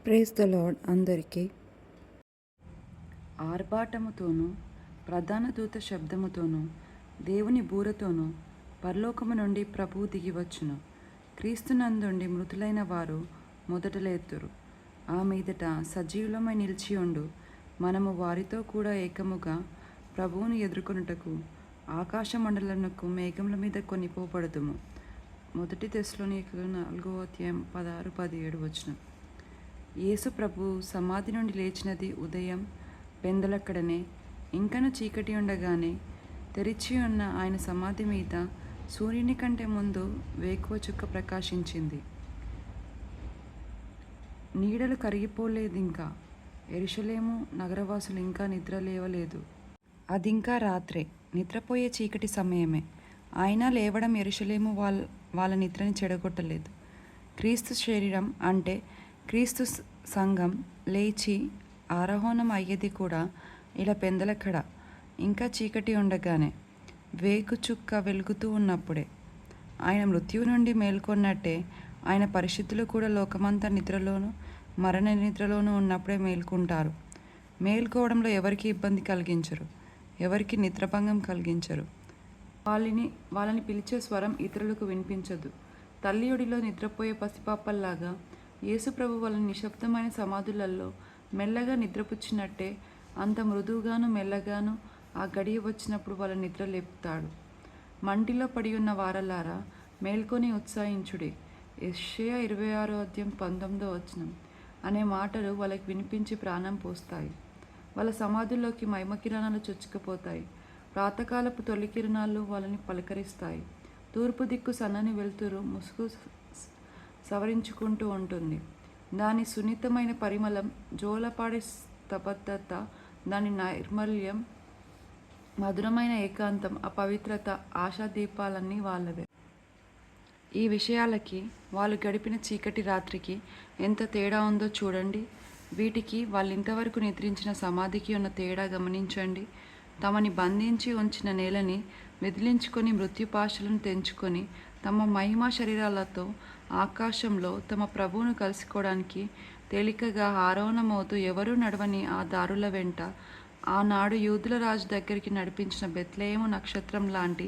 Praise the lord. అందరికీ ఆర్భాటముతోనూ ప్రధాన దూత శబ్దముతోనూ దేవుని బూరతోనూ పరలోకము నుండి ప్రభువు దిగివచ్చును. క్రీస్తునందుండి మృతులైన వారు మొదట లేతురు. ఆ మీదట సజీవులమై నిలిచియుండు మనము వారితో కూడా ఏకముగా ప్రభువును ఎదుర్కొనుటకు ఆకాశ మండలమునకు మేఘముల మీద కొనిపోబడుదుము. 1 తెస్సలోనికయులు 4:16-17 యేసు ప్రభు సమాధి నుండి లేచినది ఉదయం పెందలక్కడనే. ఇంకను చీకటి ఉండగానే తెరిచి ఉన్న ఆయన సమాధి మీద సూర్యుని కంటే ముందు వేకువ చుక్క ప్రకాశించింది. నీడలు కరిగిపోలేదింకా. యెరూషలేము నగరవాసులు ఇంకా నిద్ర లేవలేదు. అదింకా రాత్రే, నిద్రపోయే చీకటి సమయమే. అయినా లేవడం యెరూషలేము వాళ్ళ నిద్రని చెడగొట్టలేదు. క్రీస్తు శరీరం అంటే క్రీస్తు సంఘం లేచి ఆరోహణం అయ్యేది కూడా ఇలా పెందలక్కడ, ఇంకా చీకటి ఉండగానే, వేకు చుక్క వెలుగుతూ ఉన్నప్పుడే. ఆయన మృత్యువు నుండి మేల్కొన్నట్టే ఆయన పరిశుద్ధులు కూడా లోకమంతా నిద్రలోనూ మరణ నిద్రలోనూ ఉన్నప్పుడే మేల్కొంటారు. మేల్కోవడంలో ఎవరికి ఇబ్బంది కలిగించరు, ఎవరికి నిద్రభంగం కలిగించరు. వాళ్ళని పిలిచే స్వరం ఇతరులకు వినిపించదు. తల్లియొడిలో నిద్రపోయే పసిపాపల్లాగా యేసుప్రభు వాళ్ళని నిశ్శబ్దమైన సమాధులలో మెల్లగా నిద్రపుచ్చినట్టే అంత మృదువుగాను మెల్లగాను ఆ గడియ వచ్చినప్పుడు వాళ్ళ నిద్ర లేపుతాడు. మంటిలో పడి ఉన్న వారలారా మేల్కొని ఉత్సాహించుడి. యెషయా 26:19 అనే మాటలు వాళ్ళకి వినిపించి ప్రాణం పోస్తాయి. వాళ్ళ సమాధుల్లోకి మహిమ కిరణాలు చొచ్చుకుపోతాయి. ప్రాతకాలపు తొలి కిరణాలు వాళ్ళని పలకరిస్తాయి. తూర్పు దిక్కు సన్నని వెలుతురు ముసుగు సవరించుకుంటూ ఉంటుంది. దాని సున్నితమైన పరిమళం, జోలపాడే స్తబ్దత, దాని నైర్మల్యం, మధురమైన ఏకాంతం, ఆ పవిత్రత, ఆశాదీపాలన్నీ వాళ్ళవే. ఈ విషయాలకి వాళ్ళు గడిపిన చీకటి రాత్రికి ఎంత తేడా ఉందో చూడండి. వీటికి వాళ్ళింతవరకు నిద్రించిన సమాధికి ఉన్న తేడా గమనించండి. తమని బంధించి ఉంచిన నేలని విదిలించుకొని మృత్యుపాశలను తెంచుకొని తమ మహిమా శరీరాలతో ఆకాశంలో తమ ప్రభువును కలుసుకోవడానికి తేలికగా ఆరోహణమవుతూ ఎవరూ నడవని ఆ దారుల వెంట ఆనాడు యూదుల రాజు దగ్గరికి నడిపించిన బెత్లెహేము నక్షత్రం లాంటి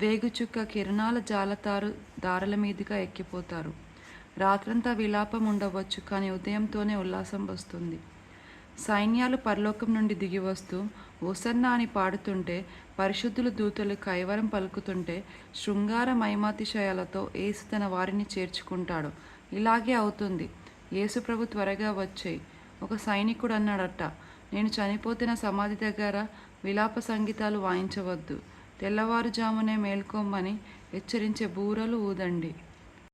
వేగుచుక్క కిరణాల జాలతారు దారుల మీదుగా ఎక్కిపోతారు. రాత్రంతా విలాపం ఉండవచ్చు, కానీ ఉదయంతోనే ఉల్లాసం వస్తుంది. సైన్యాలు పరలోకం నుండి దిగివస్తూ ఓసన్నా అని పాడుతుంటే, పరిశుద్ధులు దూతలు కైవరం పలుకుతుంటే, శృంగార మహిమాతిశయాలతో యేసు తన వారిని చేర్చుకుంటాడు. ఇలాగే అవుతుంది. యేసు ప్రభు త్వరగా వచ్చేయి. ఒక సైనికుడు అన్నాడట, నేను చనిపోతే నా సమాధి దగ్గర విలాప సంగీతాలు వాయించవద్దు, తెల్లవారుజామునే మేల్కొమ్మని హెచ్చరించే బూరలు ఊదండి.